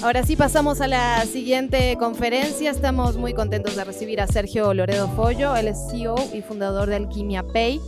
Ahora sí pasamos a la siguiente conferencia. Estamos muy contentos de recibir a Sergio Loredo Follo. Él es CEO y fundador de Alquimia Pay.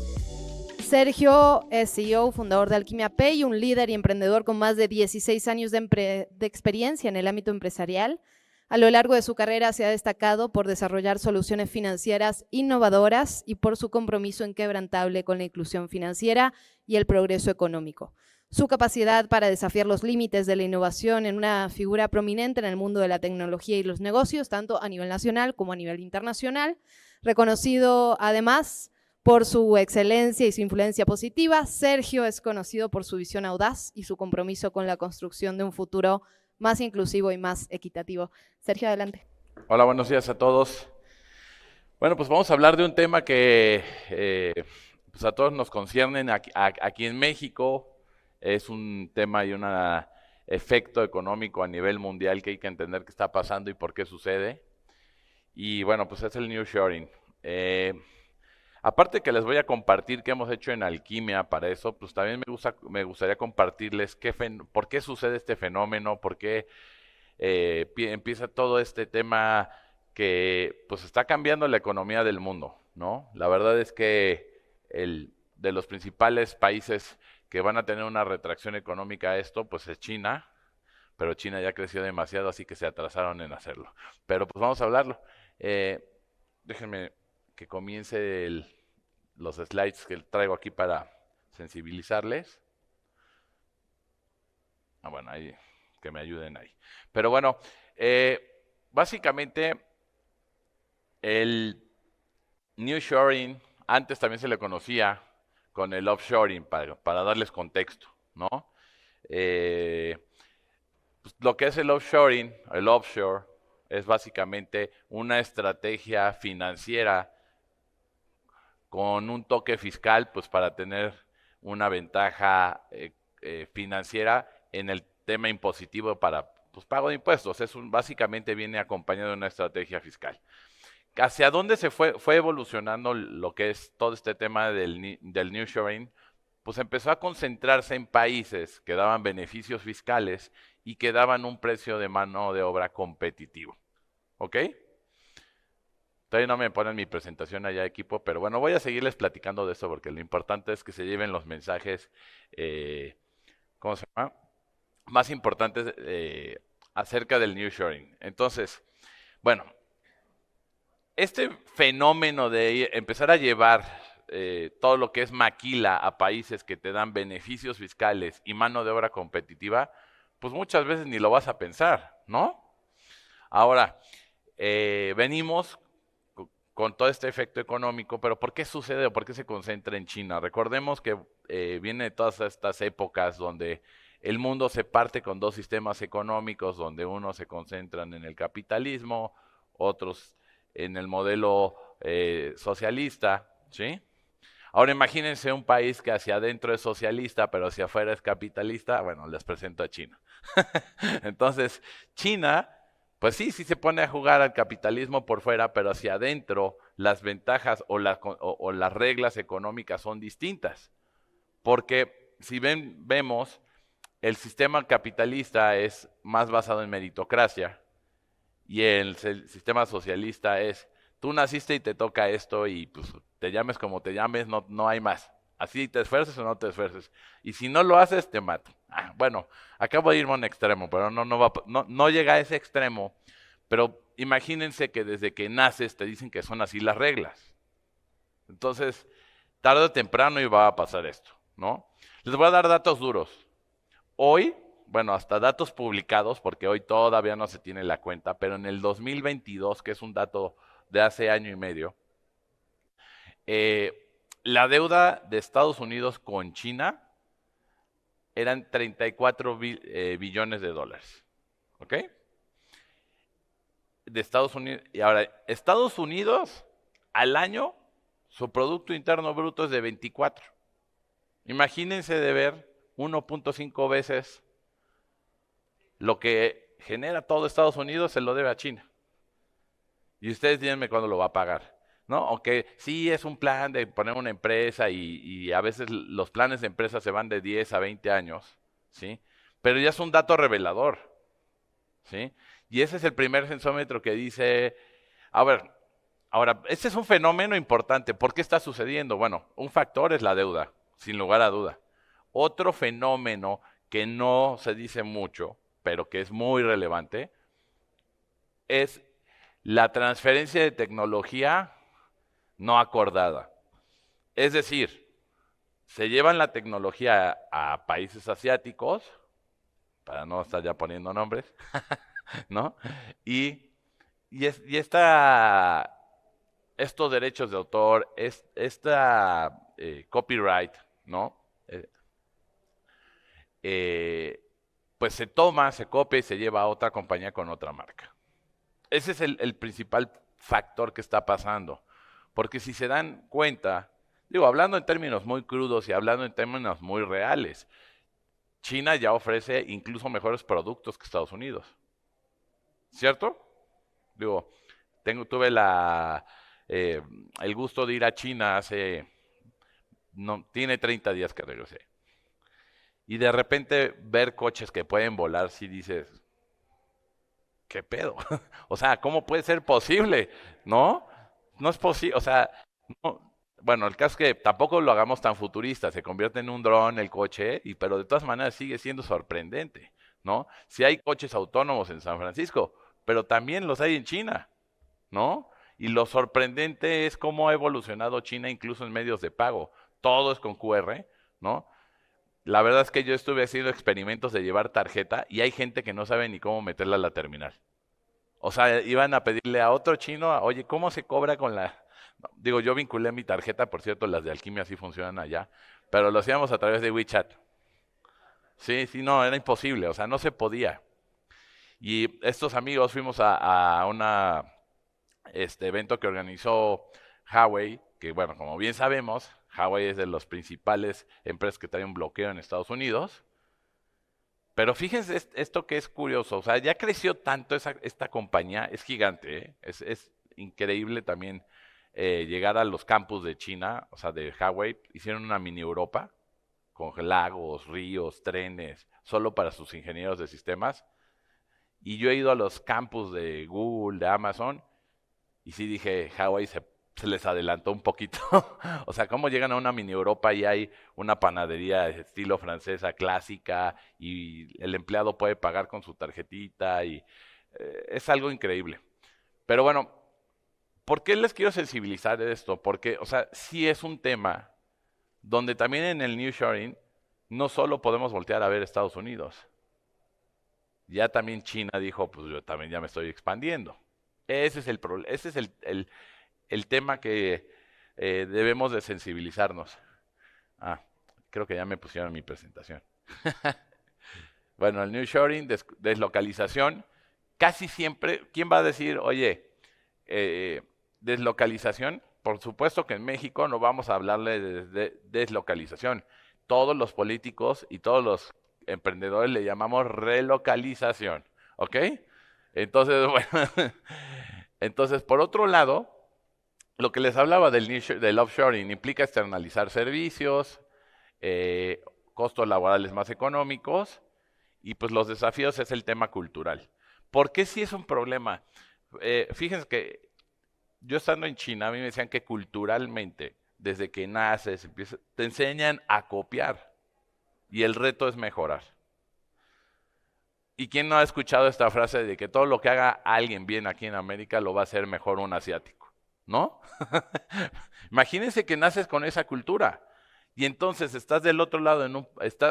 Sergio es CEO, fundador de Alquimia Pay, un líder y emprendedor con más de 16 años de experiencia en el ámbito empresarial. A lo largo de su carrera se ha destacado por desarrollar soluciones financieras innovadoras y por su compromiso inquebrantable con la inclusión financiera y el progreso económico. Su capacidad para desafiar los límites de la innovación en una figura prominente en el mundo de la tecnología y los negocios, tanto a nivel nacional como a nivel internacional, reconocido además por su excelencia y su influencia positiva. Sergio es conocido por su visión audaz y su compromiso con la construcción de un futuro más inclusivo y más equitativo. Sergio, adelante. Hola, buenos días a todos. Bueno, pues vamos a hablar de un tema que pues a todos nos conciernen aquí en México. Es un tema y un efecto económico a nivel mundial que hay que entender qué está pasando y por qué sucede. Y bueno, pues es el nearshoring. Aparte que les voy a compartir qué hemos hecho en Alquimia para eso, pues también me gustaría compartirles por qué sucede este fenómeno, por qué empieza todo este tema que pues está cambiando la economía del mundo, ¿no? La verdad es que de los principales países que van a tener una retracción económica a esto, pues es China, pero China ya creció demasiado, así que se atrasaron en hacerlo. Pero pues vamos a hablarlo. Eh, Déjenme que comience los slides que traigo aquí para sensibilizarles. Bueno, ahí, que me ayuden ahí. Pero bueno, básicamente el nearshoring, antes también se le conocía con el offshoring, para darles contexto, ¿no? Eh, pues lo que es el offshoring, el offshore, es básicamente una estrategia financiera con un toque fiscal, pues para tener una ventaja financiera en el tema impositivo para pues, pago de impuestos. Básicamente viene acompañado de una estrategia fiscal. ¿Hacia dónde fue evolucionando lo que es todo este tema del nearshoring? Pues empezó a concentrarse en países que daban beneficios fiscales y que daban un precio de mano de obra competitivo. ¿Ok? Todavía no me ponen mi presentación allá, equipo, pero bueno, voy a seguirles platicando de eso porque lo importante es que se lleven los mensajes, eh, ¿cómo se llama? Más importantes acerca del nearshoring. Entonces, bueno, este fenómeno de empezar a llevar todo lo que es maquila a países que te dan beneficios fiscales y mano de obra competitiva, pues muchas veces ni lo vas a pensar, ¿no? Ahora, venimos con todo este efecto económico, pero ¿por qué sucede o por qué se concentra en China? Recordemos que viene de todas estas épocas donde el mundo se parte con dos sistemas económicos, donde unos se concentran en el capitalismo, otros en el modelo socialista, ¿sí? Ahora imagínense un país que hacia adentro es socialista, pero hacia afuera es capitalista. Bueno, les presento a China. Entonces, China, pues sí se pone a jugar al capitalismo por fuera, pero hacia adentro las ventajas o las reglas económicas son distintas. Porque si vemos, el sistema capitalista es más basado en meritocracia y el sistema socialista es, tú naciste y te toca esto y pues te llames como te llames, no hay más. Así te esfuerces o no te esfuerces. Y si no lo haces, te mato. Bueno, acabo de irme a un extremo, pero no llega a ese extremo. Pero imagínense que desde que naces te dicen que son así las reglas. Entonces, tarde o temprano iba a pasar esto, ¿no? Les voy a dar datos duros. Hoy, bueno, hasta datos publicados, porque hoy todavía no se tiene la cuenta, pero en el 2022, que es un dato de hace año y medio, la deuda de Estados Unidos con China eran 34 billones de dólares. ¿Ok? De Estados Unidos. Y ahora, Estados Unidos al año, su Producto Interno Bruto es de 24. Imagínense de ver 1.5 veces lo que genera todo Estados Unidos, se lo debe a China. Y ustedes díganme cuándo lo va a pagar, ¿no? Aunque sí es un plan de poner una empresa y a veces los planes de empresa se van de 10 a 20 años, ¿sí? Pero ya es un dato revelador, ¿sí? Y ese es el primer sensómetro que dice, a ver, ahora, este es un fenómeno importante. ¿Por qué está sucediendo? Bueno, un factor es la deuda, sin lugar a duda. Otro fenómeno que no se dice mucho, pero que es muy relevante, es la transferencia de tecnología no acordada. Es decir, se llevan la tecnología a países asiáticos, para no estar ya poniendo nombres, ¿no? Y, estos derechos de autor, esta copyright, ¿no? Eh, eh, pues se toma, se copia y se lleva a otra compañía con otra marca. Ese es el principal factor que está pasando. Porque si se dan cuenta, digo, hablando en términos muy crudos y hablando en términos muy reales, China ya ofrece incluso mejores productos que Estados Unidos. ¿Cierto? Digo, tuve el gusto de ir a China tiene 30 días que regresé. Y de repente ver coches que pueden volar, si dices, ¿qué pedo? O sea, ¿cómo puede ser posible? ¿No? No es posible, o sea, no. Bueno, el caso es que tampoco lo hagamos tan futurista, se convierte en un dron el coche, pero de todas maneras sigue siendo sorprendente, ¿no? Si hay coches autónomos en San Francisco, pero también los hay en China, ¿no? Y lo sorprendente es cómo ha evolucionado China incluso en medios de pago. Todo es con QR, ¿no? La verdad es que yo estuve haciendo experimentos de llevar tarjeta y hay gente que no sabe ni cómo meterla a la terminal. O sea, iban a pedirle a otro chino, oye, ¿cómo se cobra con la...? No, digo, yo vinculé mi tarjeta, por cierto, las de Alquimia sí funcionan allá, pero lo hacíamos a través de WeChat. Sí, sí, no, era imposible, o sea, no se podía. Y estos amigos fuimos a una evento que organizó Huawei, que bueno, como bien sabemos, Huawei es de las principales empresas que traen un bloqueo en Estados Unidos. Pero fíjense esto que es curioso, o sea, ya creció tanto esta compañía, es gigante, ¿eh? Es increíble también llegar a los campus de China, o sea, de Huawei, hicieron una mini Europa con lagos, ríos, trenes, solo para sus ingenieros de sistemas. Y yo he ido a los campus de Google, de Amazon, y sí dije, Huawei se les adelantó un poquito. O sea, cómo llegan a una mini Europa y hay una panadería de estilo francesa clásica y el empleado puede pagar con su tarjetita y es algo increíble. Pero bueno, ¿por qué les quiero sensibilizar de esto? Porque, o sea, sí es un tema donde también en el nearshoring no solo podemos voltear a ver Estados Unidos. Ya también China dijo, pues yo también ya me estoy expandiendo. Ese es el problema, ese es el tema que debemos de sensibilizarnos. Ah, creo que ya me pusieron mi presentación. Bueno, el nearshoring, deslocalización, casi siempre, ¿quién va a decir, oye, deslocalización? Por supuesto que en México no vamos a hablarle de deslocalización. Todos los políticos y todos los emprendedores le llamamos relocalización, ¿ok? Entonces, bueno, entonces, por otro lado, lo que les hablaba del offshoring implica externalizar servicios, costos laborales más económicos y pues los desafíos es el tema cultural. ¿Por qué sí es un problema? Fíjense que yo estando en China, a mí me decían que culturalmente, desde que naces, te enseñan a copiar y el reto es mejorar. ¿Y quién no ha escuchado esta frase de que todo lo que haga alguien bien aquí en América lo va a hacer mejor un asiático? ¿No? Imagínense que naces con esa cultura y entonces estás del otro lado,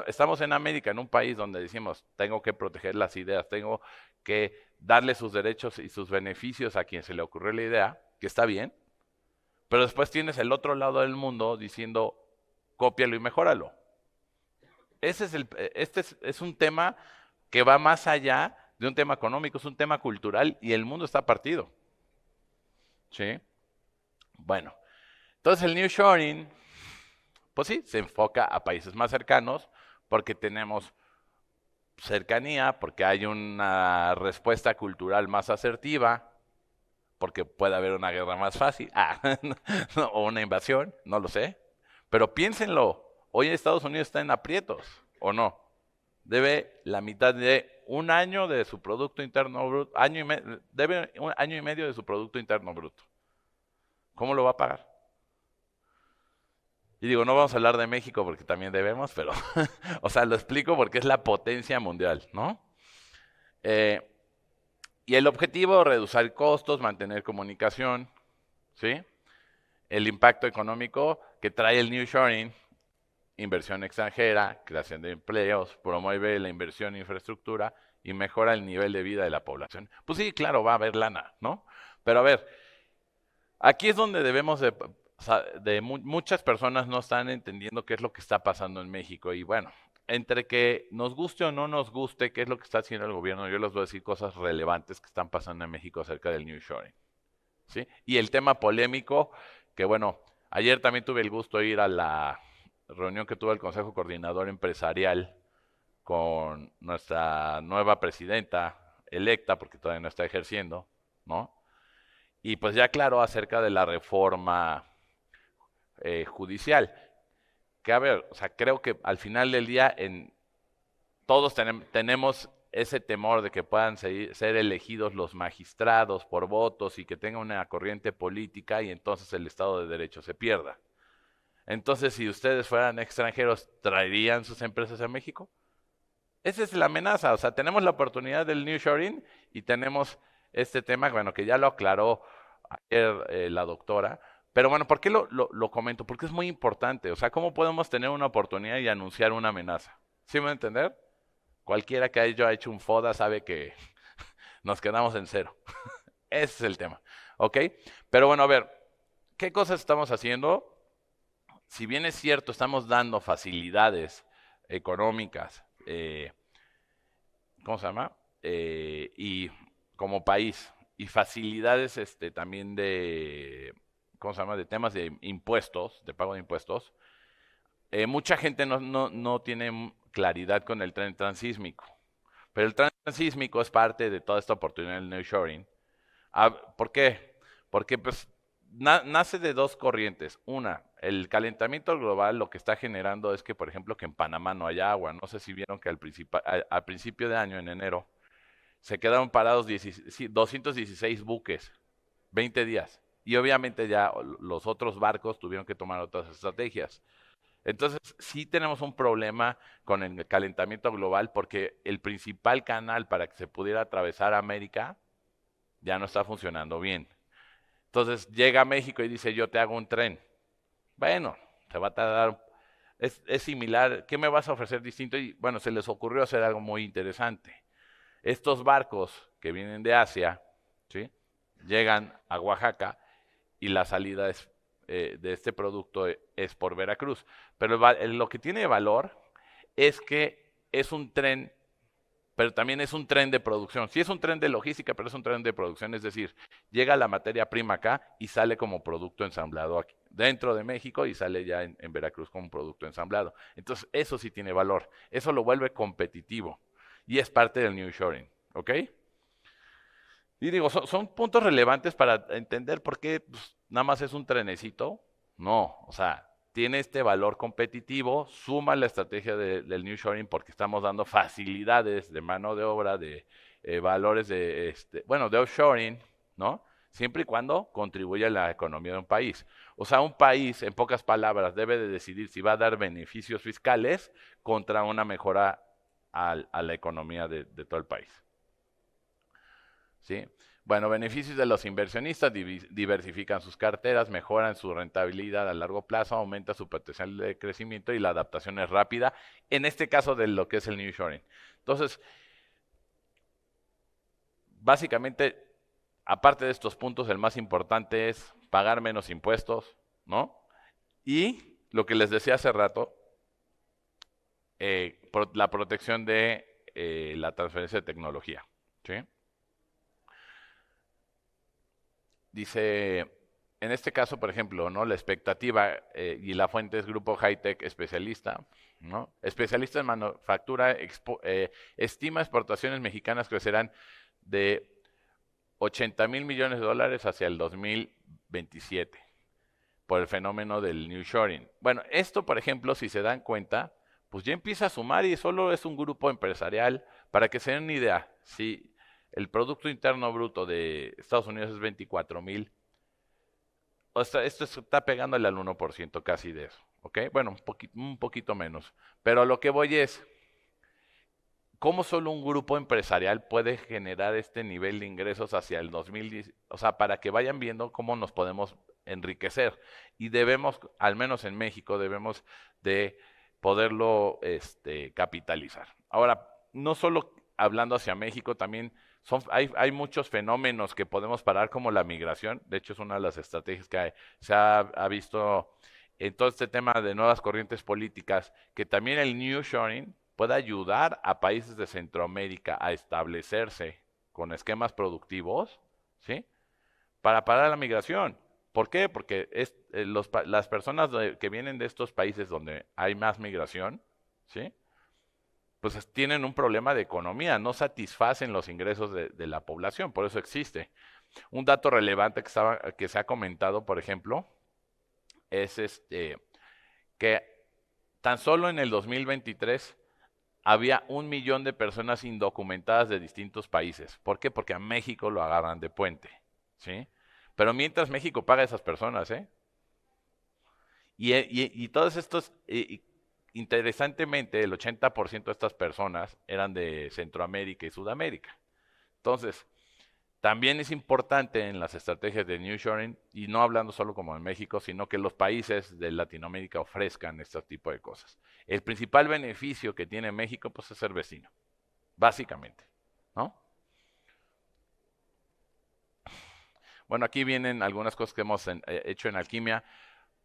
estamos en América, en un país donde decimos, tengo que proteger las ideas, tengo que darle sus derechos y sus beneficios a quien se le ocurrió la idea, que está bien, pero después tienes el otro lado del mundo diciendo, cópialo y mejóralo. Este es un tema que va más allá de un tema económico, es un tema cultural y el mundo está partido. ¿Sí? Bueno, entonces el nearshoring, pues sí, se enfoca a países más cercanos porque tenemos cercanía, porque hay una respuesta cultural más asertiva, porque puede haber una guerra más fácil, o una invasión, no lo sé. Pero piénsenlo, hoy Estados Unidos está en aprietos, ¿o no? Debe la mitad de un año de su Producto Interno Bruto, debe un año y medio de su Producto Interno Bruto. ¿Cómo lo va a pagar? Y digo, no vamos a hablar de México porque también debemos, pero, o sea, lo explico porque es la potencia mundial, ¿no? Eh, y el objetivo, reducir costos, mantener comunicación, ¿sí? El impacto económico que trae el nearshoring, inversión extranjera, creación de empleos, promueve la inversión en infraestructura y mejora el nivel de vida de la población. Pues sí, claro, va a haber lana, ¿no? Pero a ver, aquí es donde debemos muchas personas no están entendiendo qué es lo que está pasando en México. Y bueno, entre que nos guste o no nos guste qué es lo que está haciendo el gobierno, yo les voy a decir cosas relevantes que están pasando en México acerca del nearshoring, ¿sí? Y el tema polémico, que bueno, ayer también tuve el gusto de ir a la reunión que tuvo el Consejo Coordinador Empresarial con nuestra nueva presidenta electa, porque todavía no está ejerciendo, ¿no? Y pues ya aclaró acerca de la reforma judicial. Que a ver, o sea, creo que al final del día todos tenemos ese temor de que puedan ser elegidos los magistrados por votos y que tenga una corriente política y entonces el Estado de Derecho se pierda. Entonces, si ustedes fueran extranjeros, ¿traerían sus empresas a México? Esa es la amenaza, o sea, tenemos la oportunidad del nearshoring y tenemos este tema, bueno, que ya lo aclaró ayer la doctora, pero bueno, ¿por qué lo comento? Porque es muy importante, o sea, ¿cómo podemos tener una oportunidad y anunciar una amenaza? ¿Sí me van a entender? Cualquiera que haya hecho un FODA sabe que nos quedamos en cero. Ese es el tema, ¿ok? Pero bueno, a ver, ¿qué cosas estamos haciendo? Si bien es cierto, estamos dando facilidades económicas, ¿cómo se llama? Y como país, y facilidades también de, ¿cómo se llama? De temas de impuestos, de pago de impuestos. Mucha gente no tiene claridad con el tren transísmico, pero el tren transísmico es parte de toda esta oportunidad del nearshoring. ¿Por qué? Porque pues nace de dos corrientes. Una, el calentamiento global lo que está generando es que, por ejemplo, que en Panamá no haya agua. No sé si vieron que al principio de año, en enero, se quedaron parados 216 buques, 20 días. Y obviamente ya los otros barcos tuvieron que tomar otras estrategias. Entonces, sí tenemos un problema con el calentamiento global porque el principal canal para que se pudiera atravesar América ya no está funcionando bien. Entonces llega a México y dice, yo te hago un tren. Bueno, se va a tardar, es similar, ¿qué me vas a ofrecer distinto? Y bueno, se les ocurrió hacer algo muy interesante. Estos barcos que vienen de Asia, ¿sí? Llegan a Oaxaca y la salida de este producto es por Veracruz. Pero lo que tiene valor es que es un tren, pero también es un tren de producción. Sí es un tren de logística, pero es un tren de producción, es decir, llega la materia prima acá y sale como producto ensamblado aquí, dentro de México y sale ya en Veracruz como producto ensamblado. Entonces, eso sí tiene valor, eso lo vuelve competitivo y es parte del nearshoring, ¿ok? Y digo, son puntos relevantes para entender por qué pues, nada más es un trenecito. No, o sea, tiene este valor competitivo, suma la estrategia del nearshoring porque estamos dando facilidades de mano de obra, de valores de, bueno, de offshoring, ¿no? Siempre y cuando contribuya a la economía de un país. O sea, un país, en pocas palabras, debe de decidir si va a dar beneficios fiscales contra una mejora a la economía de todo el país. ¿Sí? Bueno, beneficios de los inversionistas, diversifican sus carteras, mejoran su rentabilidad a largo plazo, aumenta su potencial de crecimiento y la adaptación es rápida, en este caso de lo que es el nearshoring. Entonces, básicamente, aparte de estos puntos, el más importante es pagar menos impuestos, ¿no? Y lo que les decía hace rato, la protección de la transferencia de tecnología, ¿sí? Dice, en este caso, por ejemplo, ¿no? La expectativa y la fuente es Grupo Hightech especialista, ¿no? Especialista en manufactura, estima exportaciones mexicanas crecerán de 80,000 millones de dólares hacia el 2027 por el fenómeno del nearshoring. Bueno, esto, por ejemplo, si se dan cuenta, pues ya empieza a sumar y solo es un grupo empresarial Para que se den una idea, si el Producto Interno Bruto de Estados Unidos es 24,000, o sea, esto está pegándole al 1% casi de eso, ¿ok? Bueno, un poquito menos. Pero lo que voy es, ¿cómo solo un grupo empresarial puede generar este nivel de ingresos hacia el 2010? O sea, para que vayan viendo cómo nos podemos enriquecer. Y debemos, al menos en México, debemos de poderlo capitalizar. Ahora, no solo hablando hacia México, también hay muchos fenómenos que podemos parar, como la migración. De hecho, es una de las estrategias que se ha visto en todo este tema de nuevas corrientes políticas, que también el nearshoring puede ayudar a países de Centroamérica a establecerse con esquemas productivos, ¿sí? Para parar la migración. ¿Por qué? Porque las personas que vienen de estos países donde hay más migración, ¿sí? Pues tienen un problema de economía, no satisfacen los ingresos de la población, por eso existe. Un dato relevante que se ha comentado, por ejemplo, es que tan solo en el 2023 había 1 millón de personas indocumentadas de distintos países. ¿Por qué? Porque a México lo agarran de puente, ¿sí? Pero mientras México paga a esas personas, ¿eh? Y todos estos, interesantemente, el 80% de estas personas eran de Centroamérica y Sudamérica. Entonces, también es importante en las estrategias de nearshoring, y no hablando solo como en México, sino que los países de Latinoamérica ofrezcan este tipo de cosas. El principal beneficio que tiene México, pues, es ser vecino, básicamente, ¿no? Bueno, aquí vienen algunas cosas que hemos hecho en Alquimia,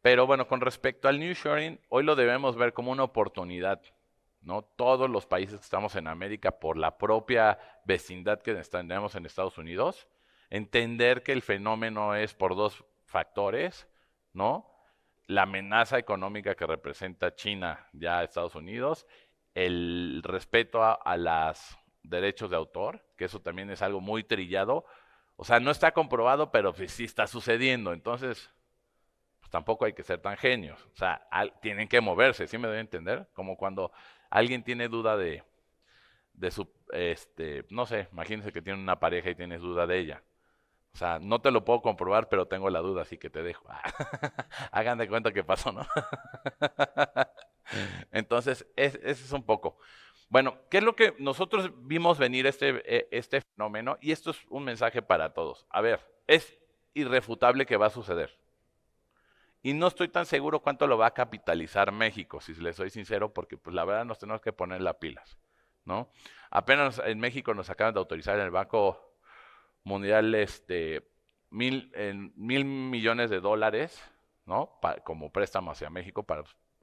pero bueno, con respecto al nearshoring, hoy lo debemos ver como una oportunidad, ¿no? Todos los países que estamos en América, por la propia vecindad que tenemos en Estados Unidos, entender que el fenómeno es por dos factores, ¿no? La amenaza económica que representa China ya a Estados Unidos, el respeto a los derechos de autor, que eso también es algo muy trillado. O sea, no está comprobado, pero pues sí está sucediendo. Entonces, pues tampoco hay que ser tan genios. O sea, tienen que moverse, ¿sí me doy a entender? Como cuando alguien tiene duda de su, no sé, imagínense que tiene una pareja y tienes duda de ella. O sea, no te lo puedo comprobar, pero tengo la duda, así que te dejo. Hagan de cuenta que pasó, ¿no? Entonces, ese es un poco. Bueno, ¿qué es lo que nosotros vimos venir este fenómeno? Y esto es un mensaje para todos. A ver, es irrefutable que va a suceder. Y no estoy tan seguro cuánto lo va a capitalizar México, si les soy sincero, porque pues la verdad nos tenemos que poner las pilas, ¿no? Apenas en México nos acaban de autorizar en el Banco Mundial $1,000 millones, ¿no? Como préstamo hacia México.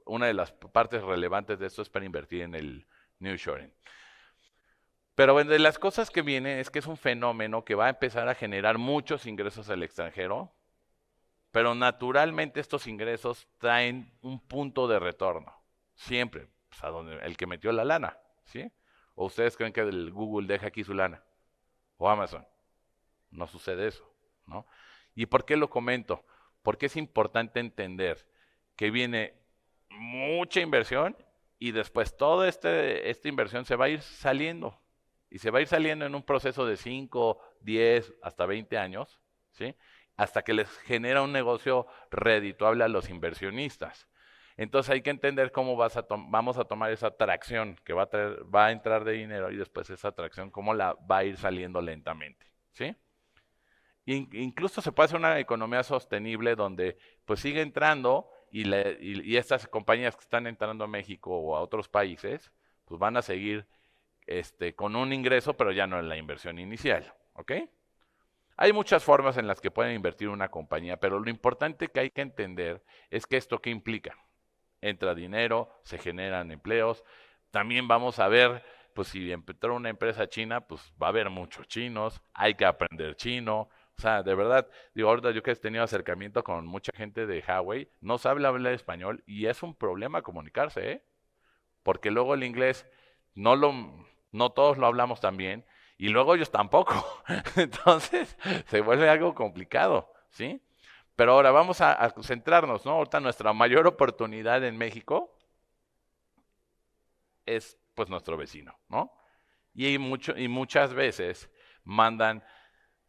Una de las partes relevantes de esto es para invertir en el nearshoring. Pero bueno, de las cosas que viene es que es un fenómeno que va a empezar a generar muchos ingresos al extranjero, pero naturalmente estos ingresos traen un punto de retorno, siempre, pues, a donde el que metió la lana, ¿sí? ¿O ustedes creen que el Google deja aquí su lana? ¿O Amazon? No sucede eso, ¿no? ¿Y por qué lo comento? Porque es importante entender que viene mucha inversión y después toda esta inversión se va a ir saliendo. Y se va a ir saliendo en un proceso de 5, 10, hasta 20 años, ¿sí? Hasta que les genera un negocio redituable a los inversionistas. Entonces hay que entender cómo vamos a tomar esa atracción que va a entrar de dinero, y después esa atracción, cómo la va a ir saliendo lentamente, ¿sí? Incluso se puede hacer una economía sostenible donde pues sigue entrando, y estas compañías que están entrando a México o a otros países, pues van a seguir con un ingreso, pero ya no en la inversión inicial, ¿ok? Hay muchas formas en las que pueden invertir una compañía, pero lo importante que hay que entender es que esto, ¿qué implica? Entra dinero, se generan empleos. También vamos a ver, pues si entró una empresa china, pues va a haber muchos chinos, hay que aprender chino. O sea, de verdad, digo, ahorita yo que he tenido acercamiento con mucha gente de Huawei, no sabe hablar español y es un problema comunicarse, ¿eh? Porque luego el inglés no todos lo hablamos tan bien, y luego ellos tampoco. Entonces, se vuelve algo complicado, ¿sí? Pero ahora vamos a centrarnos, ¿no? Ahorita nuestra mayor oportunidad en México es, pues, nuestro vecino, ¿no? Y muchas veces mandan,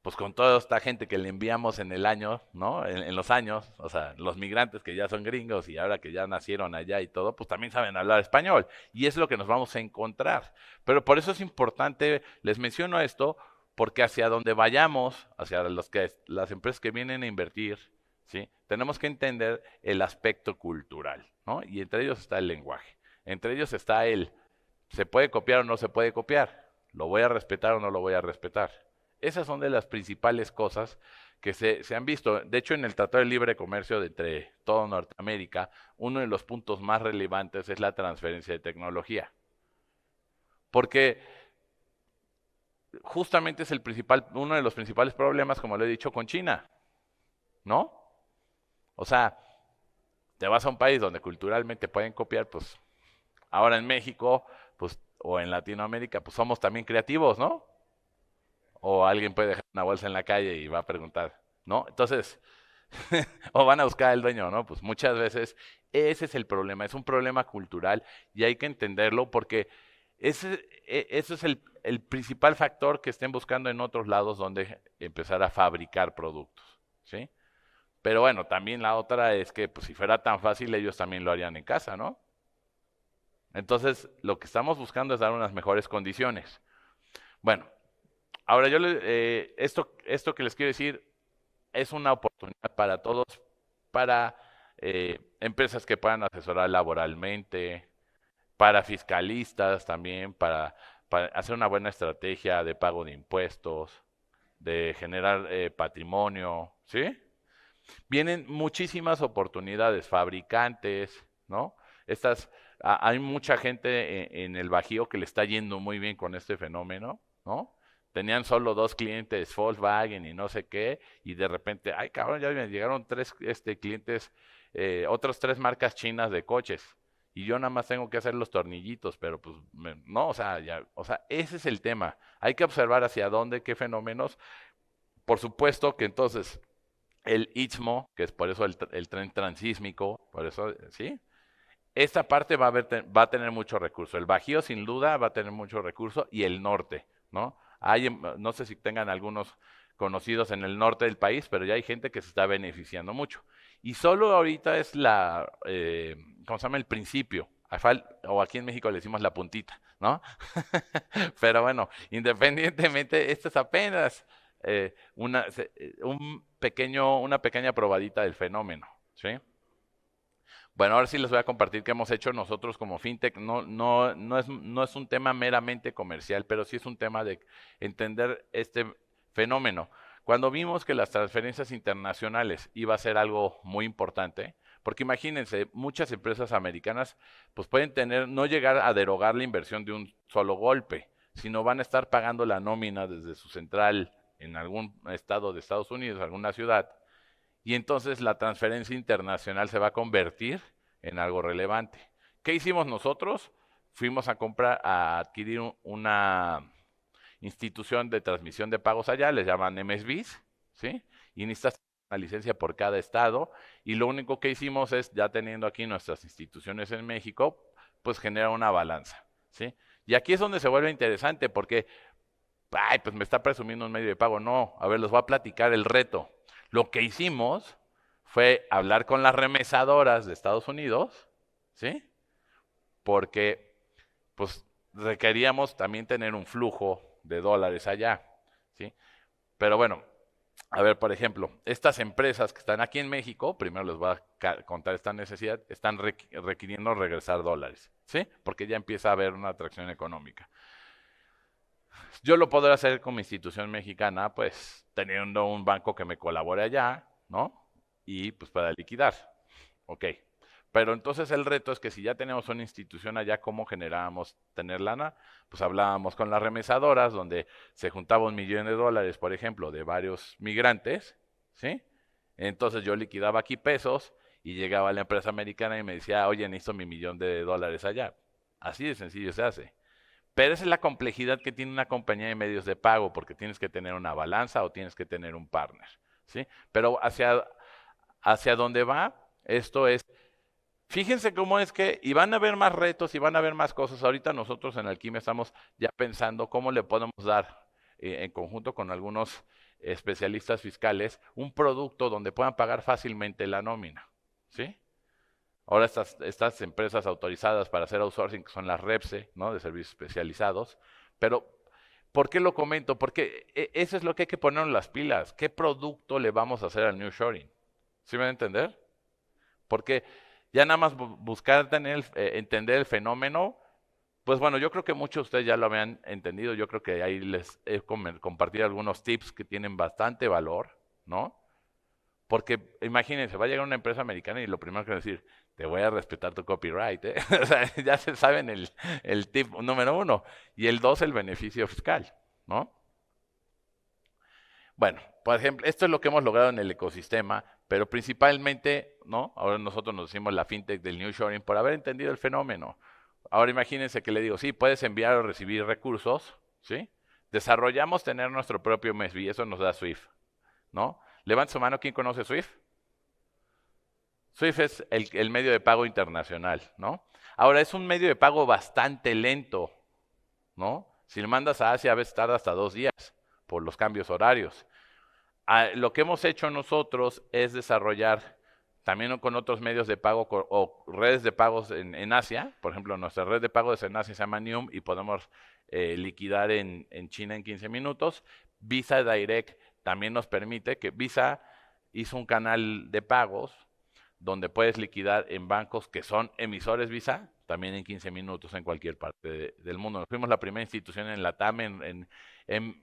pues con toda esta gente que le enviamos en el año, ¿no? En los años, o sea, los migrantes que ya son gringos y ahora que ya nacieron allá y todo, pues también saben hablar español. Y es lo que nos vamos a encontrar. Pero por eso es importante, les menciono esto, porque hacia donde vayamos, hacia las empresas que vienen a invertir, ¿sí? Tenemos que entender el aspecto cultural, ¿no? Y entre ellos está el lenguaje. Entre ellos está ¿se puede copiar o no se puede copiar? ¿Lo voy a respetar o no lo voy a respetar? Esas son de las principales cosas que se han visto. De hecho, en el Tratado de Libre Comercio de entre toda Norteamérica, uno de los puntos más relevantes es la transferencia de tecnología. Porque justamente es uno de los principales problemas, como lo he dicho, con China, ¿no? O sea, te vas a un país donde culturalmente pueden copiar, pues ahora en México, pues, o en Latinoamérica, pues somos también creativos, ¿no? O alguien puede dejar una bolsa en la calle y va a preguntar, ¿no? Entonces, o van a buscar al dueño, ¿no? Pues muchas veces ese es el problema, es un problema cultural y hay que entenderlo porque ese es el principal factor que estén buscando en otros lados donde empezar a fabricar productos, ¿sí? Pero bueno, también la otra es que pues, si fuera tan fácil, ellos también lo harían en casa, ¿no? Entonces, lo que estamos buscando es dar unas mejores condiciones. Bueno, ahora esto que les quiero decir es una oportunidad para todos, para empresas que puedan asesorar laboralmente, para fiscalistas también, para hacer una buena estrategia de pago de impuestos, de generar patrimonio, ¿sí? Vienen muchísimas oportunidades, fabricantes, ¿no? Hay mucha gente en el Bajío que le está yendo muy bien con este fenómeno, ¿no? Tenían solo dos clientes, Volkswagen y no sé qué, y de repente, ay cabrón, ya me llegaron tres clientes, otras tres marcas chinas de coches, y yo nada más tengo que hacer los tornillitos, pero pues no, o sea, ese es el tema. Hay que observar hacia dónde, qué fenómenos. Por supuesto que entonces el Istmo, que es por eso el tren transísmico, por eso, ¿sí? Esta parte va a tener mucho recurso. El Bajío, sin duda, va a tener mucho recurso y el norte, ¿no? No sé si tengan algunos conocidos en el norte del país, pero ya hay gente que se está beneficiando mucho. Y solo ahorita es ¿cómo se llama? El principio. O aquí en México le decimos la puntita, ¿no? Pero bueno, independientemente, esto es apenas una pequeña probadita del fenómeno, ¿sí? Bueno, ahora sí les voy a compartir qué hemos hecho nosotros como FinTech. No es un tema meramente comercial, pero sí es un tema de entender este fenómeno. Cuando vimos que las transferencias internacionales iba a ser algo muy importante, porque imagínense, muchas empresas americanas pues pueden no llegar a derogar la inversión de un solo golpe, sino van a estar pagando la nómina desde su central en algún estado de Estados Unidos, alguna ciudad, y entonces la transferencia internacional se va a convertir en algo relevante. ¿Qué hicimos nosotros? Fuimos a adquirir una institución de transmisión de pagos allá, les llaman MSBs, ¿sí? Y necesitas una licencia por cada estado, y lo único que hicimos es, ya teniendo aquí nuestras instituciones en México, pues generar una balanza, ¿sí? Y aquí es donde se vuelve interesante, porque, ay, pues me está presumiendo un medio de pago. No, a ver, les voy a platicar el reto. Lo que hicimos fue hablar con las remesadoras de Estados Unidos, ¿sí? Porque pues requeríamos también tener un flujo de dólares allá, ¿sí? Pero bueno, a ver, por ejemplo, estas empresas que están aquí en México, primero les voy a contar esta necesidad, están requiriendo regresar dólares, ¿sí? Porque ya empieza a haber una atracción económica. Yo lo podré hacer con mi institución mexicana, pues teniendo un banco que me colabore allá, ¿no? Y pues para liquidar. Ok. Pero entonces el reto es que si ya tenemos una institución allá, ¿cómo generábamos tener lana? Pues hablábamos con las remesadoras, donde se juntaba $1,000,000, por ejemplo, de varios migrantes, ¿sí? Entonces yo liquidaba aquí pesos y llegaba la empresa americana y me decía, oye, necesito $1,000,000 allá. Así de sencillo se hace. Pero esa es la complejidad que tiene una compañía de medios de pago, porque tienes que tener una balanza o tienes que tener un partner, ¿sí? Pero hacia dónde va, esto es Fíjense cómo es que, y van a haber más retos y van a haber más cosas. Ahorita nosotros en Alquimia estamos ya pensando cómo le podemos dar, en conjunto con algunos especialistas fiscales, un producto donde puedan pagar fácilmente la nómina, ¿sí? Ahora estas empresas autorizadas para hacer outsourcing, que son las REPSE, ¿no? De servicios especializados. Pero, ¿por qué lo comento? Porque eso es lo que hay que poner en las pilas. ¿Qué producto le vamos a hacer al nearshoring? ¿Sí me van a entender? Porque ya nada más buscar entender el fenómeno, pues bueno, yo creo que muchos de ustedes ya lo habían entendido. Yo creo que ahí les he compartido algunos tips que tienen bastante valor, ¿no? Porque imagínense, va a llegar una empresa americana y lo primero que va a decir, te voy a respetar tu copyright, ¿eh? O sea, ya se saben el tip número 1. Y el 2, el beneficio fiscal, ¿no? Bueno, por ejemplo, esto es lo que hemos logrado en el ecosistema, pero principalmente, ¿no? Ahora nosotros nos decimos la fintech del nearshoring por haber entendido el fenómeno. Ahora imagínense que le digo, sí, puedes enviar o recibir recursos, ¿sí? Desarrollamos tener nuestro propio MESB, eso nos da Swift, ¿no? Levanta su mano, ¿quién conoce Swift? Swift es el medio de pago internacional, ¿no? Ahora, es un medio de pago bastante lento, ¿no? Si le mandas a Asia, a veces tarda hasta 2 días por los cambios horarios. Lo que hemos hecho nosotros es desarrollar también con otros medios de pago o redes de pagos en Asia. Por ejemplo, nuestra red de pagos en Asia se llama Nium y podemos liquidar en China en 15 minutos. Visa Direct también nos permite que Visa hizo un canal de pagos donde puedes liquidar en bancos que son emisores Visa, también en 15 minutos en cualquier parte del mundo. Nos fuimos la primera institución en la TAM en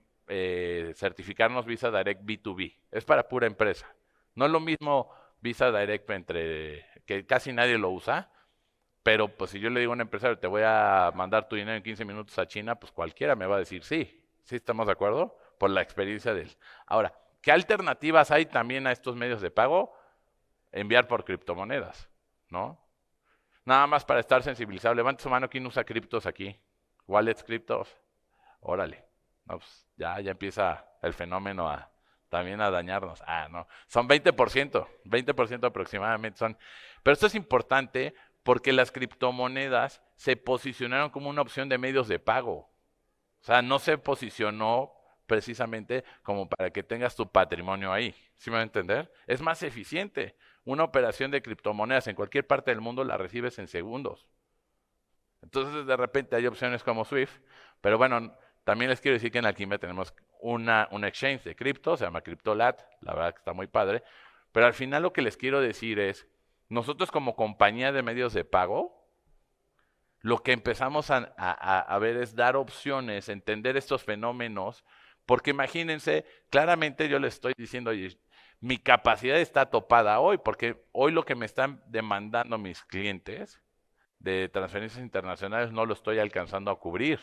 certificarnos Visa Direct B2B. Es para pura empresa. No es lo mismo Visa Direct que casi nadie lo usa, pero pues si yo le digo a un empresario, te voy a mandar tu dinero en 15 minutos a China, pues cualquiera me va a decir sí. ¿Sí estamos de acuerdo? Por la experiencia de él. Ahora, ¿qué alternativas hay también a estos medios de pago? Enviar por criptomonedas, ¿no? Nada más para estar sensibilizado. Levante su mano, ¿quién usa criptos aquí? Wallets, criptos. Órale. No, pues ya empieza el fenómeno también a dañarnos. No. Son 20% aproximadamente son. Pero esto es importante porque las criptomonedas se posicionaron como una opción de medios de pago. O sea, no se posicionó precisamente como para que tengas tu patrimonio ahí. ¿Sí me va a entender? Es más eficiente. Una operación de criptomonedas en cualquier parte del mundo la recibes en segundos. Entonces, de repente hay opciones como Swift, pero bueno, también les quiero decir que en Alquimia tenemos un exchange de cripto, se llama CryptoLat, la verdad que está muy padre, pero al final lo que les quiero decir es, nosotros como compañía de medios de pago, lo que empezamos a ver es dar opciones, entender estos fenómenos, porque imagínense, claramente yo les estoy diciendo, oye, mi capacidad está topada hoy, porque hoy lo que me están demandando mis clientes de transferencias internacionales no lo estoy alcanzando a cubrir.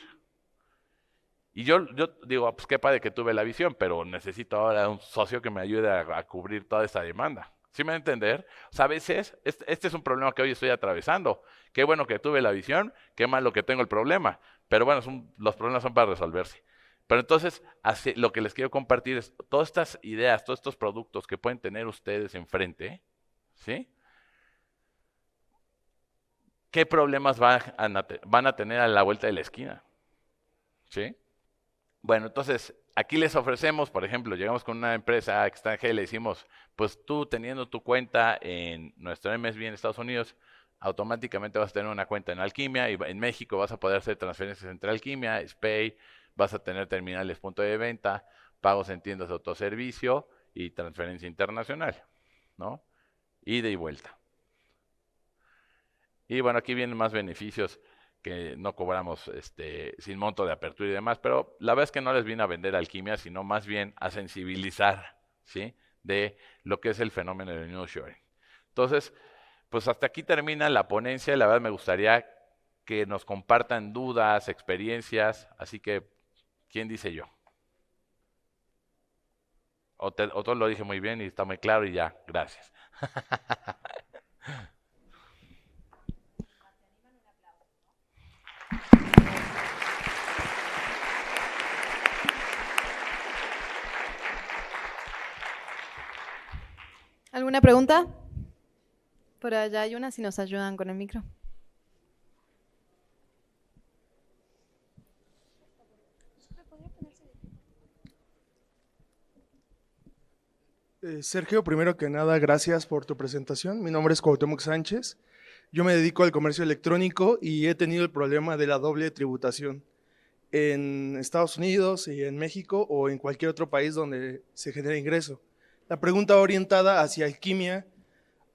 Y yo digo, pues qué padre que tuve la visión, pero necesito ahora un socio que me ayude a cubrir toda esta demanda. ¿Sí me va a entender? O sea, a veces, este es un problema que hoy estoy atravesando. Qué bueno que tuve la visión, qué malo que tengo el problema. Pero bueno, los problemas son para resolverse. Pero entonces, lo que les quiero compartir es todas estas ideas, todos estos productos que pueden tener ustedes enfrente, ¿sí? ¿Qué problemas van a tener a la vuelta de la esquina? ¿Sí? Bueno, entonces, aquí les ofrecemos, por ejemplo, llegamos con una empresa extranjera y le decimos, pues tú teniendo tu cuenta en nuestro MSB en Estados Unidos, automáticamente vas a tener una cuenta en Alquimia y en México vas a poder hacer transferencias entre Alquimia, SPAY, vas a tener terminales punto de venta, pagos en tiendas de autoservicio y transferencia internacional, ¿no? Ida y vuelta. Y bueno, aquí vienen más beneficios que no cobramos sin monto de apertura y demás, pero la verdad es que no les vine a vender Alquimia, sino más bien a sensibilizar, ¿sí? De lo que es el fenómeno del nearshoring. Entonces, pues hasta aquí termina la ponencia. La verdad me gustaría que nos compartan dudas, experiencias, así que, ¿quién dice yo? O todo lo dije muy bien y está muy claro y ya, gracias. ¿Alguna pregunta? Por allá hay una, si nos ayudan con el micro. Sergio, primero que nada, gracias por tu presentación. Mi nombre es Cuauhtémoc Sánchez. Yo me dedico al comercio electrónico y he tenido el problema de la doble tributación en Estados Unidos y en México o en cualquier otro país donde se genere ingreso. La pregunta va orientada hacia Alquimia.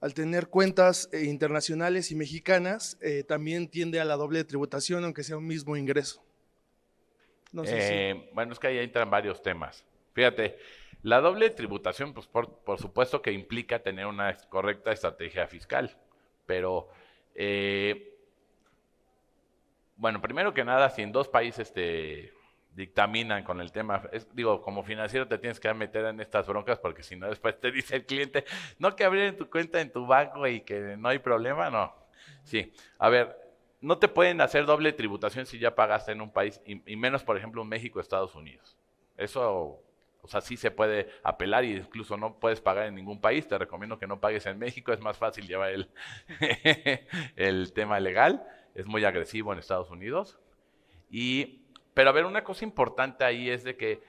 Al tener cuentas internacionales y mexicanas, también tiende a la doble tributación, aunque sea un mismo ingreso. No sé si... Bueno, es que ahí entran varios temas. Fíjate, la doble tributación, pues por supuesto que implica tener una correcta estrategia fiscal, pero bueno, primero que nada, si en dos países te dictaminan con el tema, digo, como financiero te tienes que meter en estas broncas porque si no después te dice el cliente, no que abrir tu cuenta en tu banco y que no hay problema, no. Sí, a ver, no te pueden hacer doble tributación si ya pagaste en un país, y menos, por ejemplo, en México, Estados Unidos. Eso, o sea, sí se puede apelar y incluso no puedes pagar en ningún país. Te recomiendo que no pagues en México, es más fácil llevar el tema legal. Es muy agresivo en Estados Unidos. Pero a ver, una cosa importante ahí es de que,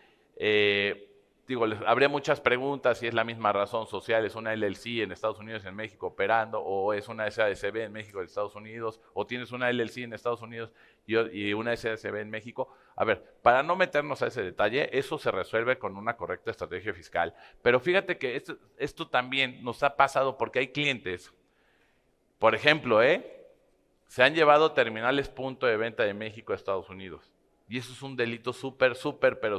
digo, habría muchas preguntas si es la misma razón social, es una LLC en Estados Unidos y en México operando, o es una SASB en México y en Estados Unidos, o tienes una LLC en Estados Unidos y una SASB en México. A ver, para no meternos a ese detalle, eso se resuelve con una correcta estrategia fiscal. Pero fíjate que esto también nos ha pasado porque hay clientes, por ejemplo, se han llevado terminales punto de venta de México a Estados Unidos. Y eso es un delito pero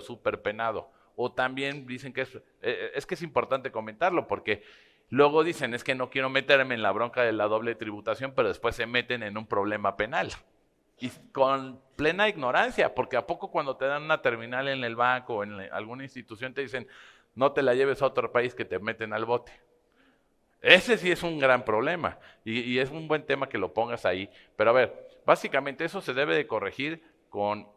súper penado. O también dicen que es que es importante comentarlo porque luego dicen, es que no quiero meterme en la bronca de la doble tributación, pero después se meten en un problema penal. Y con plena ignorancia, porque ¿a poco cuando te dan una terminal en el banco o en alguna institución te dicen, no te la lleves a otro país que te meten al bote? Ese sí es un gran problema y es un buen tema que lo pongas ahí. Pero a ver, básicamente eso se debe de corregir con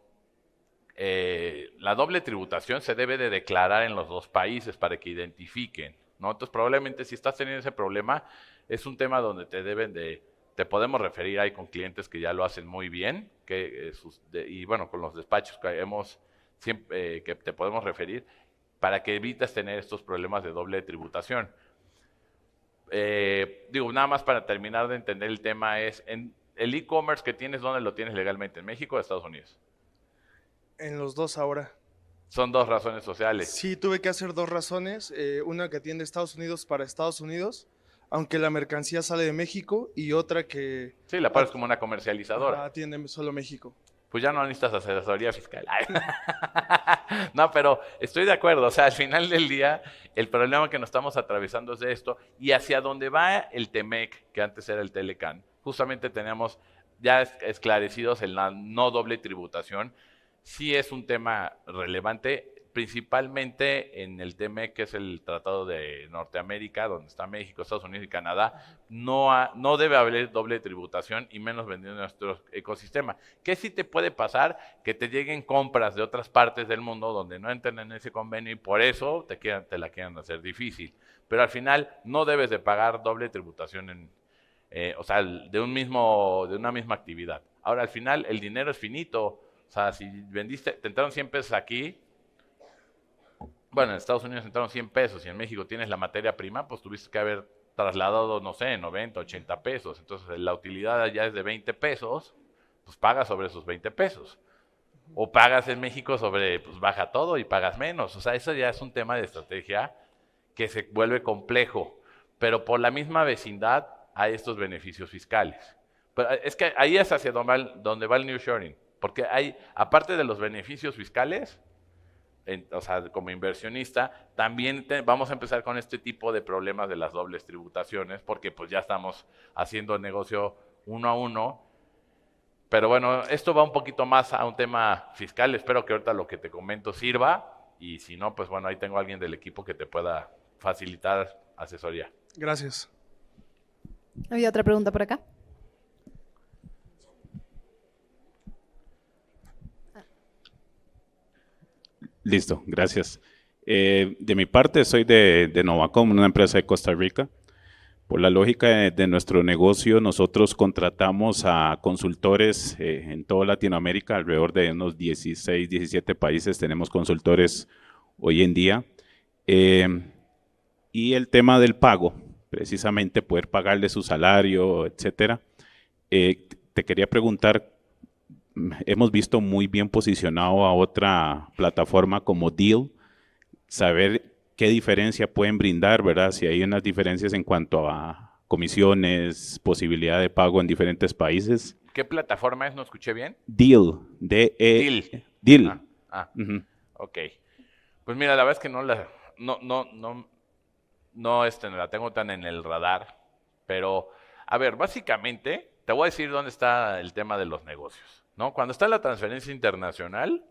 la doble tributación. Se debe de declarar en los dos países para que identifiquen, ¿no? Entonces probablemente si estás teniendo ese problema es un tema donde te podemos referir ahí con clientes que ya lo hacen muy bien, y bueno, con los despachos que te podemos referir para que evites tener estos problemas de doble tributación. Digo, nada más para terminar de entender el tema es, el e-commerce que tienes, ¿dónde lo tienes legalmente? ¿En México o en Estados Unidos? En los dos ahora. Son dos razones sociales. Sí, tuve que hacer dos razones. Una que atiende Estados Unidos para Estados Unidos, aunque la mercancía sale de México, y otra que... Sí, la pagas como una comercializadora. Atiende solo México. Pues ya no necesitas asesoría fiscal. No, pero estoy de acuerdo. O sea, al final del día, el problema que nos estamos atravesando es de esto. Y hacia donde va el TEMEC, que antes era el Telecan, justamente tenemos ya esclarecidos en la no doble tributación. Sí es un tema relevante, principalmente en el TEMEC, que es el Tratado de Norteamérica, donde está México, Estados Unidos y Canadá. No debe haber doble tributación y menos vendiendo nuestro ecosistema. ¿Qué sí te puede pasar? Que te lleguen compras de otras partes del mundo donde no entran en ese convenio y por eso te la quieran hacer difícil. Pero al final no debes de pagar doble tributación o sea, de una misma actividad. Ahora, al final, el dinero es finito. O sea, si vendiste, te entraron 100 pesos aquí, bueno, en Estados Unidos entraron 100 pesos y en México tienes la materia prima, pues tuviste que haber trasladado, no sé, 90, 80 pesos. Entonces la utilidad ya es de 20 pesos, pues pagas sobre esos 20 pesos. O pagas en México pues baja todo y pagas menos. O sea, eso ya es un tema de estrategia que se vuelve complejo, pero por la misma vecindad hay estos beneficios fiscales. Pero es que ahí es hacia donde va el nearshoring, porque hay, aparte de los beneficios fiscales, o sea, como inversionista, también vamos a empezar con este tipo de problemas de las dobles tributaciones, porque pues ya estamos haciendo negocio uno a uno. Pero bueno, esto va un poquito más a un tema fiscal. Espero que ahorita lo que te comento sirva, y si no, pues bueno, ahí tengo a alguien del equipo que te pueda facilitar asesoría. Gracias. ¿Había otra pregunta por acá? Listo, gracias. De mi parte, soy de Novacom, una empresa de Costa Rica. Por la lógica de nuestro negocio, nosotros contratamos a consultores en toda Latinoamérica, alrededor de unos 16, 17 países tenemos consultores hoy en día. Y el tema del pago, precisamente poder pagarle su salario, etcétera. Te quería preguntar, hemos visto muy bien posicionado a otra plataforma como Deal, saber qué diferencia pueden brindar, ¿verdad? Si hay unas diferencias en cuanto a comisiones, posibilidad de pago en diferentes países. ¿Qué plataforma es? ¿No escuché bien? Deal, D-E... Deal. Deal. Ok. Pues mira, la verdad es que no la tengo tan en el radar, pero, a ver, básicamente, te voy a decir dónde está el tema de los negocios, ¿no? Cuando está la transferencia internacional,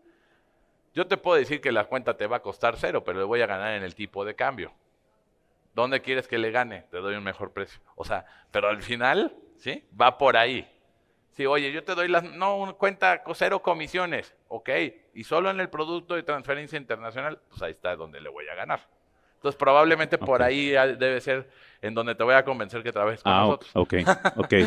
yo te puedo decir que la cuenta te va a costar 0, pero le voy a ganar en el tipo de cambio. ¿Dónde quieres que le gane? Te doy un mejor precio. O sea, pero al final, ¿sí? Va por ahí. Sí, oye, yo te doy cuenta 0 comisiones, ok, y solo en el producto de transferencia internacional, pues ahí está donde le voy a ganar. Entonces, probablemente por ahí debe ser en donde te voy a convencer que trabajes con nosotros. Ok.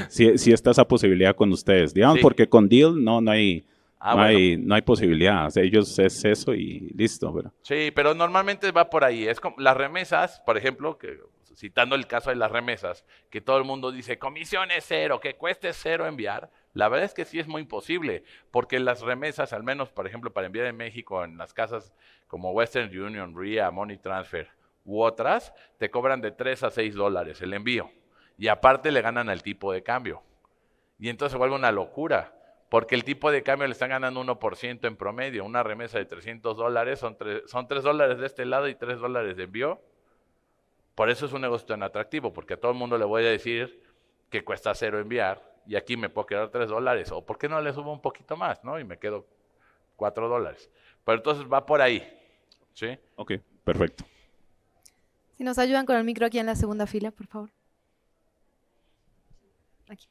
Sí está esa posibilidad con ustedes, digamos, Sí. Porque con Deal no hay Bueno. no hay posibilidad. O sea, ellos es eso y listo, ¿verdad? Sí, pero normalmente va por ahí. Es como las remesas, por ejemplo, que citando el caso de las remesas, que todo el mundo dice comisiones 0, que cueste 0 enviar. La verdad es que sí es muy imposible, porque las remesas, al menos, por ejemplo, para enviar en México, en las casas como Western Union, RIA, Money Transfer u otras, te cobran de $3 a $6 el envío. Y aparte le ganan al tipo de cambio. Y entonces se vuelve una locura, porque el tipo de cambio le están ganando 1% en promedio. Una remesa de $300 son $3 de este lado y $3 de envío. Por eso es un negocio tan atractivo, porque a todo el mundo le voy a decir que cuesta 0 enviar y aquí me puedo quedar $3. O ¿por qué no le subo un poquito más, no? Y me quedo $4. Pero entonces va por ahí, ¿sí? Ok, perfecto. Si nos ayudan con el micro aquí en la segunda fila, por favor. Aquí.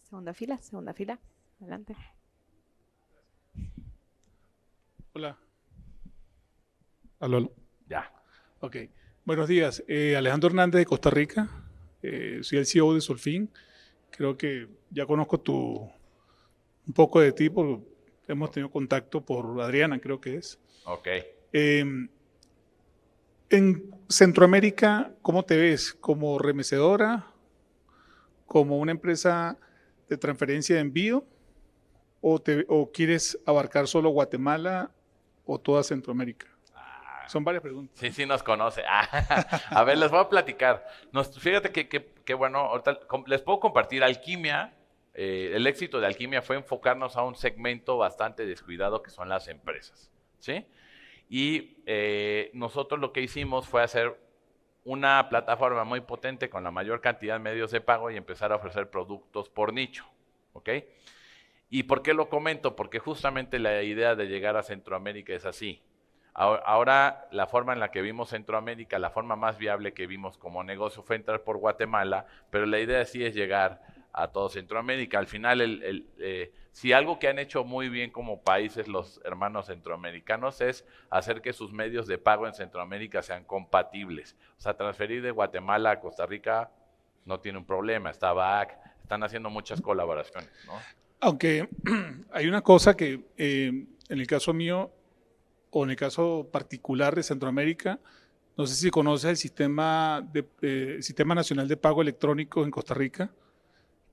Segunda fila. Adelante. Hola. Aló. Ya. Ok. Buenos días. Alejandro Hernández de Costa Rica. Soy el CEO de Solfin. Creo que ya conozco un poco de ti porque hemos tenido contacto por Adriana, creo que es. Ok. En Centroamérica, ¿cómo te ves? ¿Como remecedora? ¿Como una empresa de transferencia de envío? ¿O quieres abarcar solo Guatemala o toda Centroamérica? Son varias preguntas. Sí nos conoce. A ver, les voy a platicar. Fíjate que bueno, ahorita les puedo compartir Alquimia. El éxito de Alquimia fue enfocarnos a un segmento bastante descuidado que son las empresas, ¿sí? Y nosotros lo que hicimos fue hacer una plataforma muy potente con la mayor cantidad de medios de pago y empezar a ofrecer productos por nicho, ¿ok? ¿Y por qué lo comento? Porque justamente la idea de llegar a Centroamérica es así. Ahora la forma en la que vimos Centroamérica, la forma más viable que vimos como negocio fue entrar por Guatemala, pero la idea sí es llegar a todo Centroamérica. Al final, si algo que han hecho muy bien como países los hermanos centroamericanos es hacer que sus medios de pago en Centroamérica sean compatibles. O sea, transferir de Guatemala a Costa Rica no tiene un problema, está BAC, están haciendo muchas colaboraciones, ¿no? Aunque hay una cosa que en el caso mío, o en el caso particular de Centroamérica, no sé si conoces el Sistema Nacional de Pago Electrónico en Costa Rica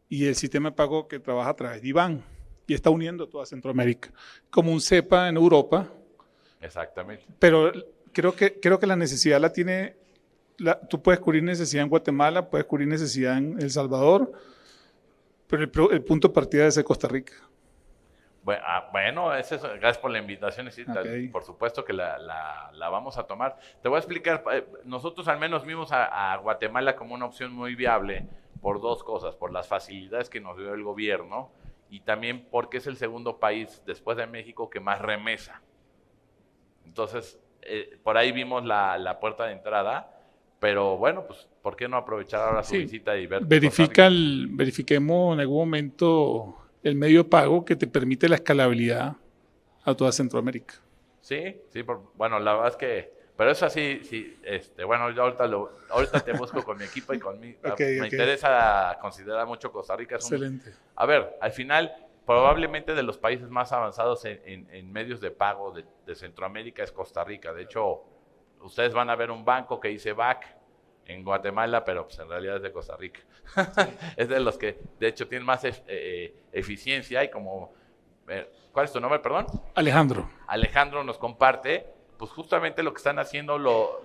y el sistema de pago que trabaja a través de IBAN y está uniendo toda Centroamérica, como un CEPA en Europa. Exactamente. Pero creo que la necesidad la tiene, tú puedes cubrir necesidad en Guatemala, puedes cubrir necesidad en El Salvador, pero el punto de partida es de Costa Rica. Bueno, gracias por la invitación. Sí, Okay. Por supuesto que la vamos a tomar. Te voy a explicar. Nosotros al menos vimos a Guatemala como una opción muy viable por dos cosas. Por las facilidades que nos dio el gobierno y también porque es el segundo país después de México que más remesa. Entonces, por ahí vimos la puerta de entrada. Pero bueno, pues, ¿por qué no aprovechar ahora su visita y ver? Verifiquemos en algún momento el medio de pago que te permite la escalabilidad a toda Centroamérica. Sí, bueno, la verdad es que Pero eso sí, sí, bueno, yo ahorita te busco con mi equipo y con mi... me interesa considerar mucho Costa Rica. Excelente. A ver, al final, probablemente de los países más avanzados en medios de pago de Centroamérica es Costa Rica. De hecho, ustedes van a ver un banco que dice BAC en Guatemala, pero pues en realidad es de Costa Rica. Es de los que, de hecho, tienen más eficiencia y como... ¿cuál es tu nombre, perdón? Alejandro. Alejandro nos comparte, pues justamente lo que están haciendo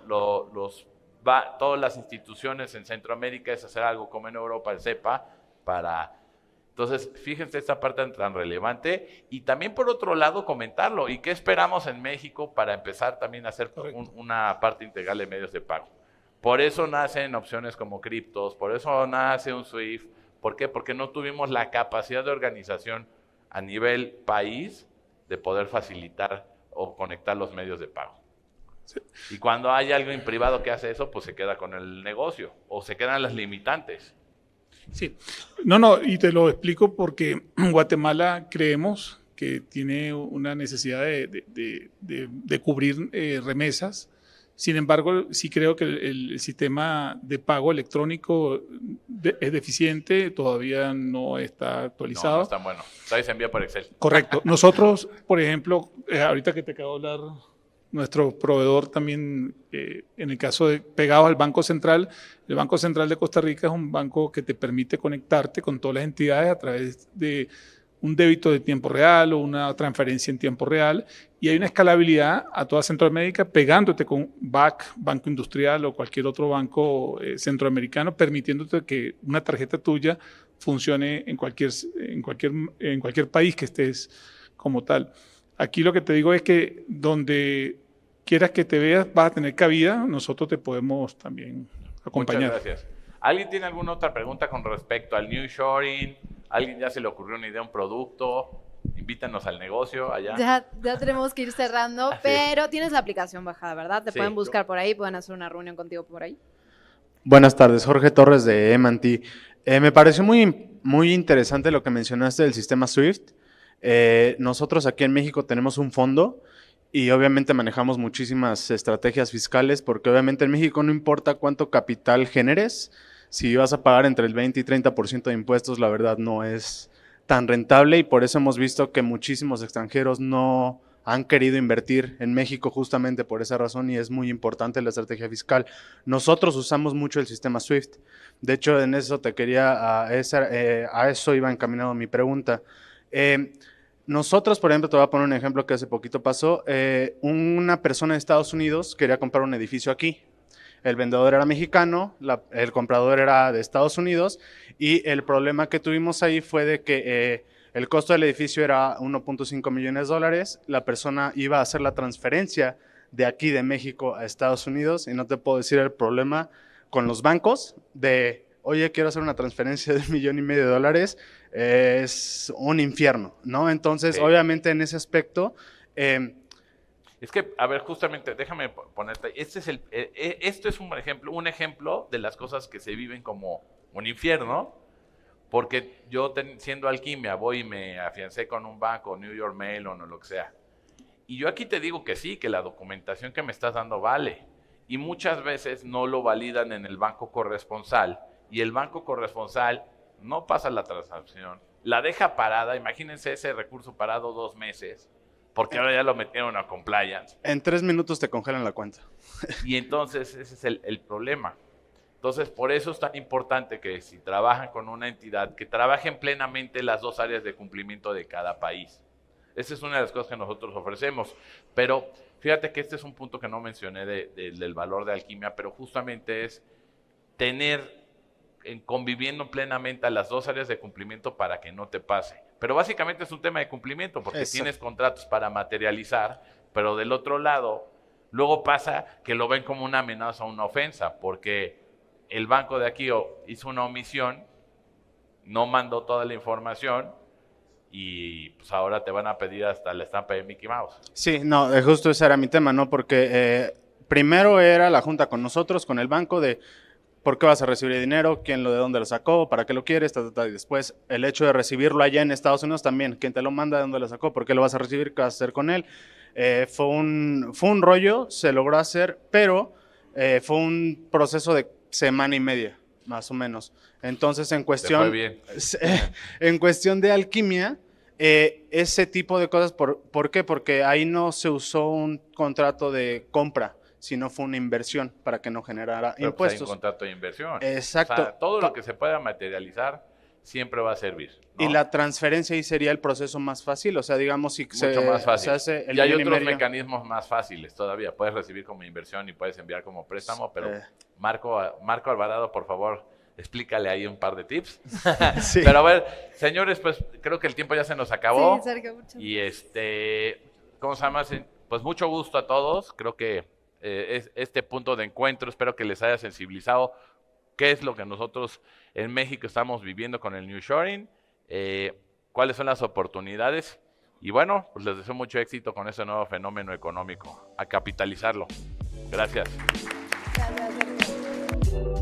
todas las instituciones en Centroamérica es hacer algo como en Europa, el CEPA, para... Entonces, fíjense esta parte tan relevante y también por otro lado comentarlo. ¿Y qué esperamos en México para empezar también a hacer una parte integral de medios de pago? Por eso nacen opciones como criptos, por eso nace un SWIFT. ¿Por qué? Porque no tuvimos la capacidad de organización a nivel país de poder facilitar o conectar los medios de pago. Sí. Y cuando hay alguien privado que hace eso, pues se queda con el negocio o se quedan las limitantes. Sí, no, y te lo explico porque Guatemala creemos que tiene una necesidad de cubrir remesas. Sin embargo, sí creo que el sistema de pago electrónico es deficiente, todavía no está actualizado. No está bueno, todavía se envía por Excel. Correcto. Nosotros, por ejemplo, ahorita que te acabo de hablar, nuestro proveedor también, en el caso de pegados al Banco Central, el Banco Central de Costa Rica es un banco que te permite conectarte con todas las entidades a través de un débito de tiempo real o una transferencia en tiempo real, y hay una escalabilidad a toda Centroamérica pegándote con BAC, Banco Industrial o cualquier otro banco centroamericano, permitiéndote que una tarjeta tuya funcione en cualquier país que estés como tal. Aquí lo que te digo es que donde quieras que te veas vas a tener cabida, nosotros te podemos también acompañar. Muchas gracias. ¿Alguien tiene alguna otra pregunta con respecto al nearshoring? ¿Alguien ya se le ocurrió una idea, un producto? Invítanos al negocio allá. Ya tenemos que ir cerrando, pero tienes la aplicación bajada, ¿verdad? Te pueden buscar por ahí, pueden hacer una reunión contigo por ahí. Buenas tardes, Jorge Torres de M&T. Me pareció muy interesante lo que mencionaste del sistema SWIFT. Nosotros aquí en México tenemos un fondo y obviamente manejamos muchísimas estrategias fiscales porque obviamente en México no importa cuánto capital generes, si vas a pagar entre el 20 y 30% de impuestos, la verdad no es tan rentable y por eso hemos visto que muchísimos extranjeros no han querido invertir en México justamente por esa razón y es muy importante la estrategia fiscal. Nosotros usamos mucho el sistema SWIFT. De hecho, en eso a eso iba encaminado mi pregunta. Nosotros, por ejemplo, te voy a poner un ejemplo que hace poquito pasó. Una persona de Estados Unidos quería comprar un edificio aquí. El vendedor era mexicano, el comprador era de Estados Unidos y el problema que tuvimos ahí fue de que el costo del edificio era 1.5 millones de dólares. La persona iba a hacer la transferencia de aquí de México a Estados Unidos y no te puedo decir el problema con los bancos de, oye, quiero hacer una transferencia de $1.5 millones, es un infierno, ¿no? Entonces, obviamente en ese aspecto... es que, a ver, justamente, déjame ponerte, esto es un ejemplo de las cosas que se viven como un infierno, porque yo siendo Alquimia voy y me afiancé con un banco, New York Mellon o lo que sea, y yo aquí te digo que sí, que la documentación que me estás dando vale, y muchas veces no lo validan en el banco corresponsal, y el banco corresponsal no pasa la transacción, la deja parada, imagínense ese recurso parado 2 meses, porque ahora ya lo metieron a compliance. En 3 minutos te congelan la cuenta. Y entonces ese es el problema. Entonces por eso es tan importante que si trabajan con una entidad, que trabajen plenamente las 2 áreas de cumplimiento de cada país. Esa es una de las cosas que nosotros ofrecemos. Pero fíjate que este es un punto que no mencioné del valor de Alquimia, pero justamente es tener conviviendo plenamente a las 2 áreas de cumplimiento para que no te pase. Pero básicamente es un tema de cumplimiento porque tienes contratos para materializar, pero del otro lado, luego pasa que lo ven como una amenaza o una ofensa, porque el banco de aquí hizo una omisión, no mandó toda la información y pues ahora te van a pedir hasta la estampa de Mickey Mouse. Sí, no, justo ese era mi tema, ¿no? Porque primero era la junta con nosotros, con el banco de... ¿Por qué vas a recibir dinero? ¿De dónde lo sacó? ¿Para qué lo quieres? Y después el hecho de recibirlo allá en Estados Unidos también. ¿Quién te lo manda? ¿De dónde lo sacó? ¿Por qué lo vas a recibir? ¿Qué vas a hacer con él? Fue un rollo, se logró hacer, pero fue un proceso de semana y media, más o menos. Entonces, en Te fue cuestión, bien. en cuestión de alquimia, ese tipo de cosas, ¿por qué? Porque ahí no se usó un contrato de compra, sino fue una inversión para que no generara Pero pues hay impuestos. un contrato de inversión. Exacto. O sea, todo lo que se pueda materializar siempre va a servir, ¿no? Y la transferencia ahí sería el proceso más fácil, o sea, digamos, si Mucho más se fácil. hace el Y hay millón y otros medio. mecanismos más fáciles todavía. Puedes recibir como inversión y puedes enviar como préstamo, pero Marco Alvarado, por favor, explícale ahí un par de tips. Sí. Pero a ver, señores, pues creo que el tiempo ya se nos acabó. Sí, Sergio, mucho. Y ¿cómo se llama? Pues mucho gusto a todos. Creo que este punto de encuentro, espero que les haya sensibilizado qué es lo que nosotros en México estamos viviendo con el nearshoring, cuáles son las oportunidades. Y bueno, pues les deseo mucho éxito con ese nuevo fenómeno económico. A capitalizarlo. Gracias. Gracias, Sergio.